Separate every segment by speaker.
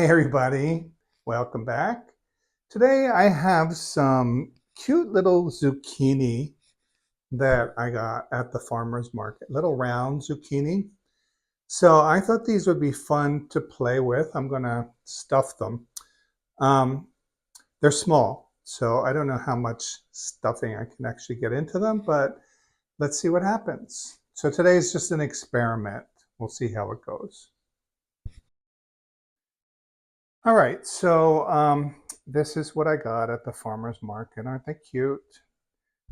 Speaker 1: Hey everybody, welcome back. Today I have some cute little zucchini that I got at the farmer's market, little round zucchini. So I thought these would be fun to play with. I'm gonna stuff them. Um, they're small, so I don't know how much stuffing I can actually get into them, but let's see what happens. So today is just an experiment. We'll see how it goes. All right, so this is what I got at the farmer's market. Aren't they cute?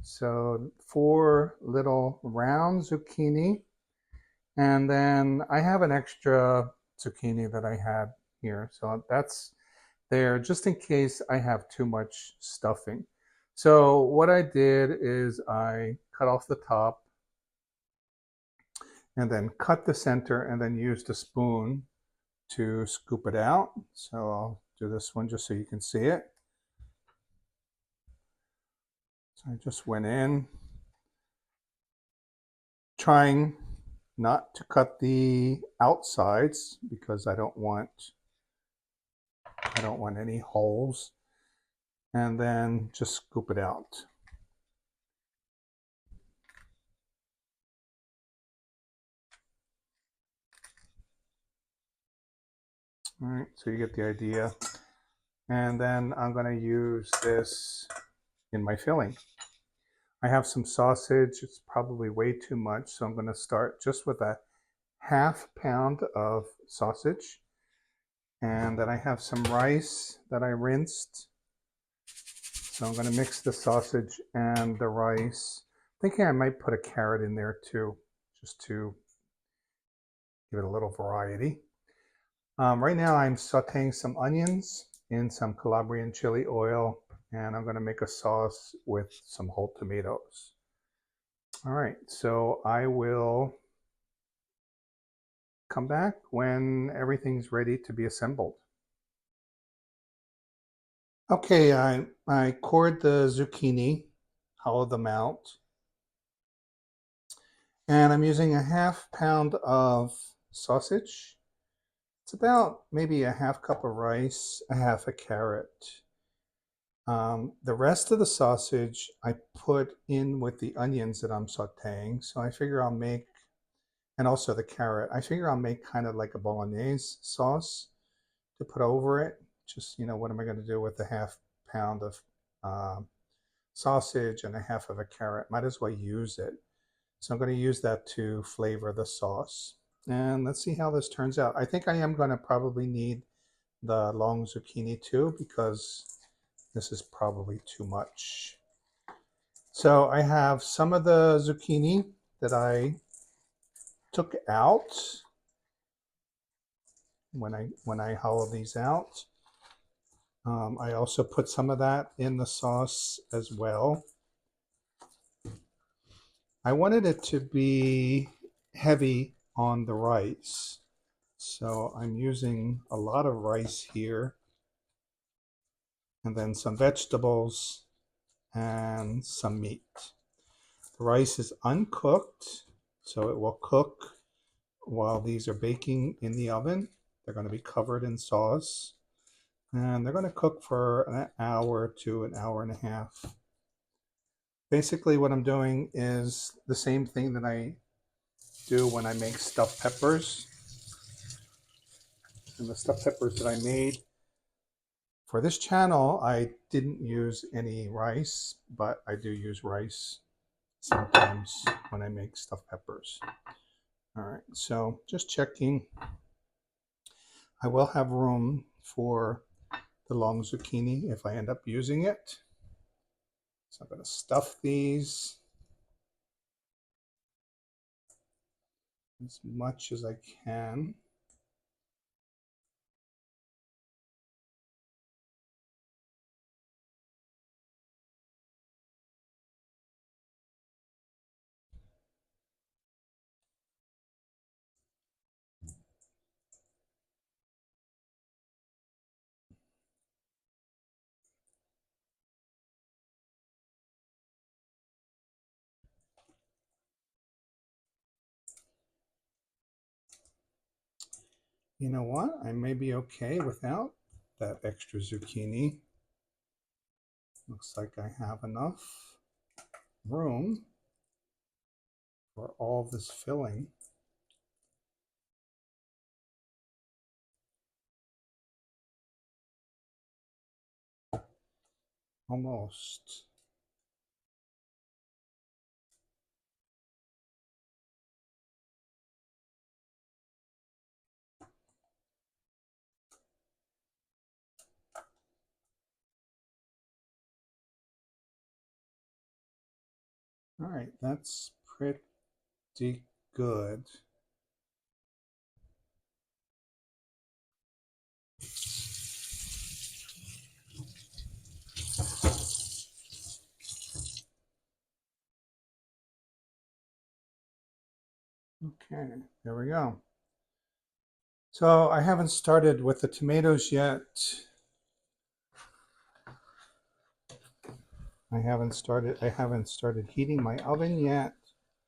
Speaker 1: So four little round zucchini, and then I have an extra zucchini that I had here. So that's there just in case I have too much stuffing. So what I did is I cut off the top and then cut the center and then used a spoon to scoop it out. So I'll do this one just so you can see it. So I just went in, trying not to cut the outsides because I don't want any holes, and then just scoop it out. All right, so you get the idea. And then I'm going to use this in my filling. I have some sausage. It's probably way too much, so I'm going to start just with a half pound of sausage. And then I have some rice that I rinsed. So I'm going to mix the sausage and the rice. Thinking I might put a carrot in there too, just to give it a little variety. Right now I'm sauteing some onions in some Calabrian chili oil, and I'm going to make a sauce with some whole tomatoes. All right, so I will come back when everything's ready to be assembled. Okay, I cored the zucchini, hollowed them out, and I'm using a half pound of sausage. It's about maybe a half cup of rice, a half a carrot. The rest of the sausage I put in with the onions that I'm sauteing. So I figure I'll make, and also the carrot, I figure I'll make kind of like a bolognese sauce to put over it. Just, what am I going to do with a half pound of um, sausage and a half of a carrot? Might as well use it. So I'm going to use that to flavor the sauce. And let's see how this turns out. I think I am going to probably need the long zucchini too because this is probably too much. So I have some of the zucchini that I took out when I hollow these out. I also put some of that in the sauce as well. I wanted it to be heavy on the rice. So I'm using a lot of rice here, and then some vegetables and some meat. The rice is uncooked, so it will cook while these are baking in the oven. They're going to be covered in sauce, and they're going to cook for an hour to an hour and a half. Basically, what I'm doing is the same thing that I do when I make stuffed peppers. And the stuffed peppers that I made for this channel, I didn't use any rice, but I do use rice sometimes when I make stuffed peppers. All right, so just checking. I will have room for the long zucchini if I end up using it. So I'm going to stuff these as much as I can. You know what? I may be okay without that extra zucchini. Looks like I have enough room for all this filling. Almost. All right, that's pretty good. Okay, there we go. So I haven't started with the tomatoes yet. I haven't started heating my oven yet.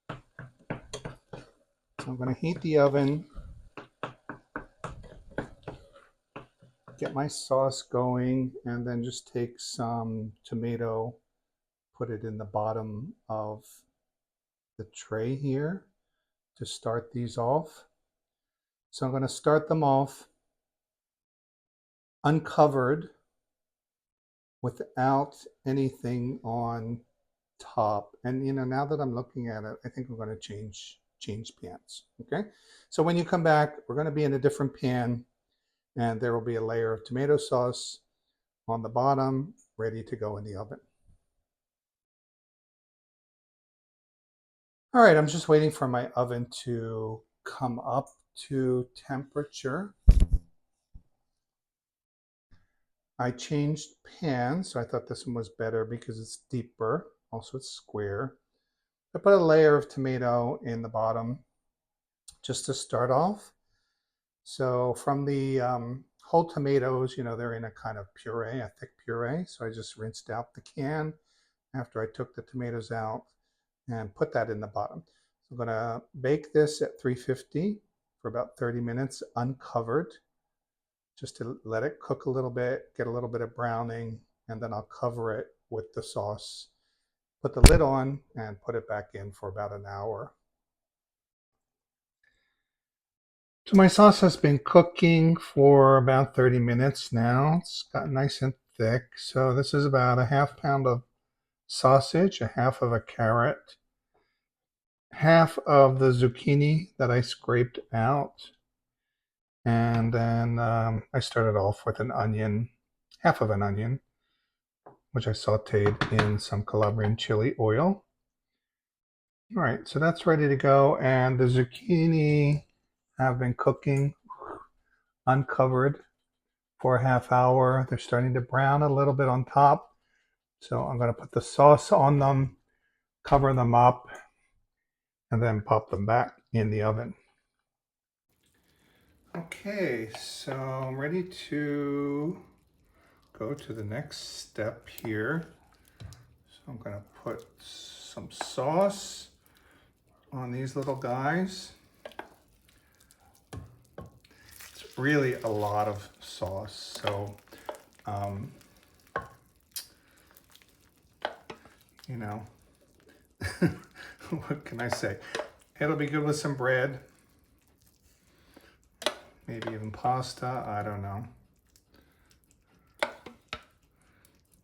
Speaker 1: So I'm going to heat the oven, get my sauce going, and then just take some tomato, put it in the bottom of the tray here to start these off. So I'm going to start them off uncovered without anything on top. And now that I'm looking at it, I think I'm going to change pans. Okay, so when you come back, we're going to be in a different pan, and there will be a layer of tomato sauce on the bottom ready to go in the oven. All right, I'm just waiting for my oven to come up to temperature. I changed pans, so I thought this one was better because it's deeper. Also, it's square. I put a layer of tomato in the bottom just to start off. So from the whole tomatoes, they're in a kind of puree, a thick puree. So I just rinsed out the can after I took the tomatoes out and put that in the bottom. So I'm going to bake this at 350 for about 30 minutes uncovered, just to let it cook a little bit, get a little bit of browning, and then I'll cover it with the sauce, put the lid on, and put it back in for about an hour. So my sauce has been cooking for about 30 minutes now. It's gotten nice and thick. So this is about a half pound of sausage, a half of a carrot, half of the zucchini that I scraped out. And then I started off with an onion, half of an onion, which I sauteed in some Calabrian chili oil. All right, so that's ready to go. And the zucchini have been cooking uncovered for a half hour. They're starting to brown a little bit on top. So I'm going to put the sauce on them, cover them up, and then pop them back in the oven. Okay, so I'm ready to go to the next step here. So I'm going to put some sauce on these little guys. It's really a lot of sauce, so what can I say? It'll be good with some bread, maybe even pasta, I don't know.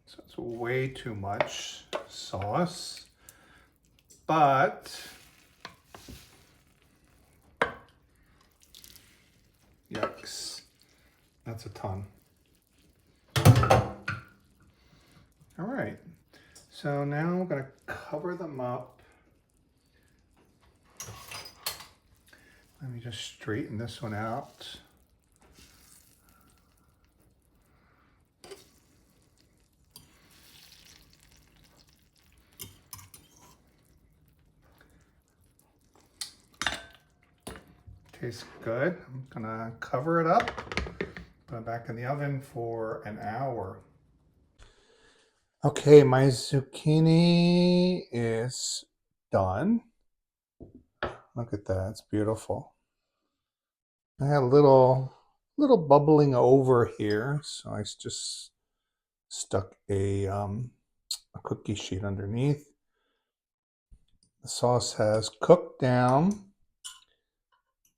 Speaker 1: So it's way too much sauce, but yikes, that's a ton. All right, so now I'm going to cover them up. Let me just straighten this one out. Tastes good. I'm gonna cover it up, put it back in the oven for an hour. Okay, my zucchini is done. Look at that, it's beautiful. I had a little little bubbling over here, so I just stuck a cookie sheet underneath. The sauce has cooked down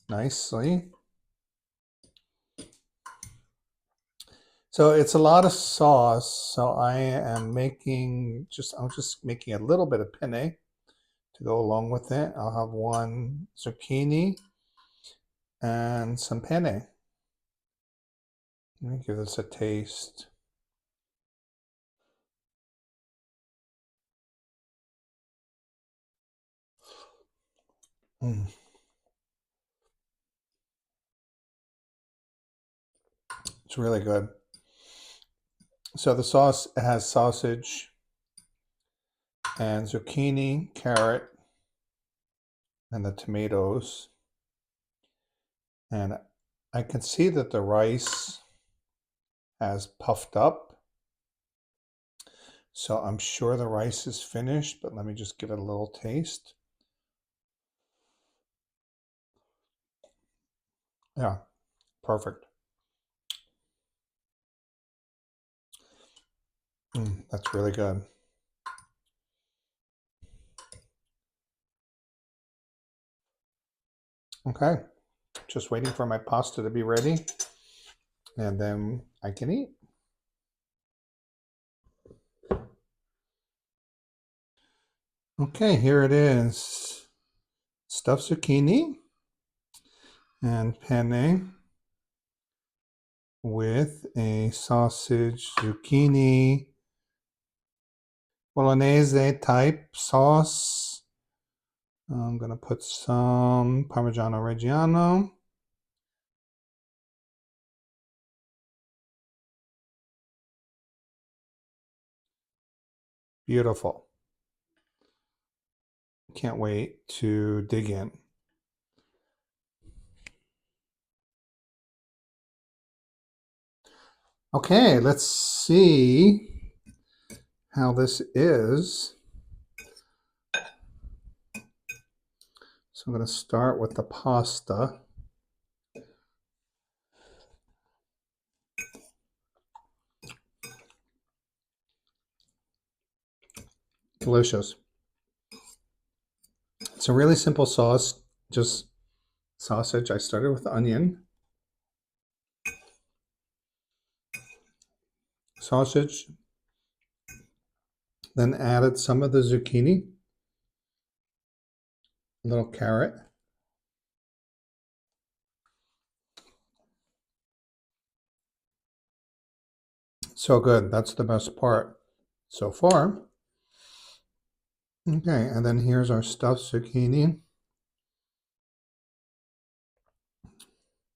Speaker 1: nicely. So it's a lot of sauce, so I'm just making a little bit of penne to go along with it. I'll have one zucchini and some penne. Let me give this a taste. It's really good. So the sauce has sausage and zucchini, carrot, and the tomatoes. And I can see that the rice has puffed up. So I'm sure the rice is finished, but let me just give it a little taste. Yeah, perfect. That's really good. Okay, just waiting for my pasta to be ready, and then I can eat. Okay, here it is. Stuffed zucchini and penne with a sausage zucchini bolognese type sauce. I'm going to put some Parmigiano Reggiano. Beautiful. Can't wait to dig in. Okay, let's see how this is. So I'm going to start with the pasta. Delicious. It's a really simple sauce, just sausage. I started with onion, sausage, then added some of the zucchini, a little carrot. So good. That's the best part so far. Okay, and then here's our stuffed zucchini.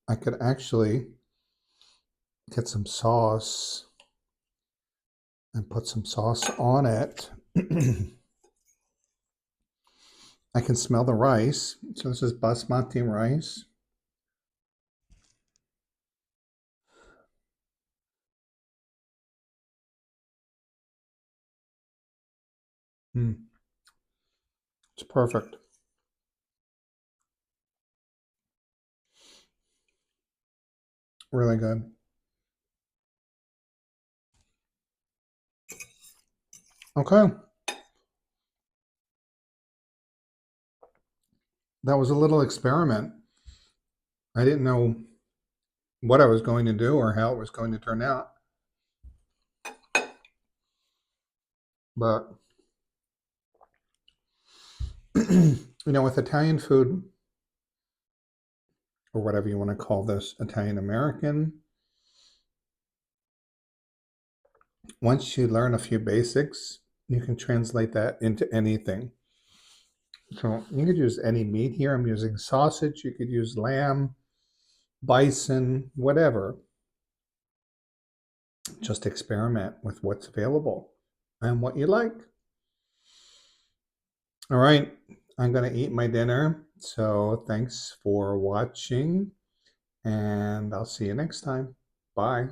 Speaker 1: I could actually get some sauce and put some sauce on it. I can smell the rice. So this is basmati rice. It's perfect. Really good. Okay. That was a little experiment. I didn't know what I was going to do or how it was going to turn out. But, with Italian food, or whatever you want to call this, Italian American, once you learn a few basics, you can translate that into anything. So you could use any meat here. I'm using sausage. You could use lamb, bison, whatever. Just experiment with what's available and what you like. All right, I'm going to eat my dinner. So thanks for watching, and I'll see you next time. Bye.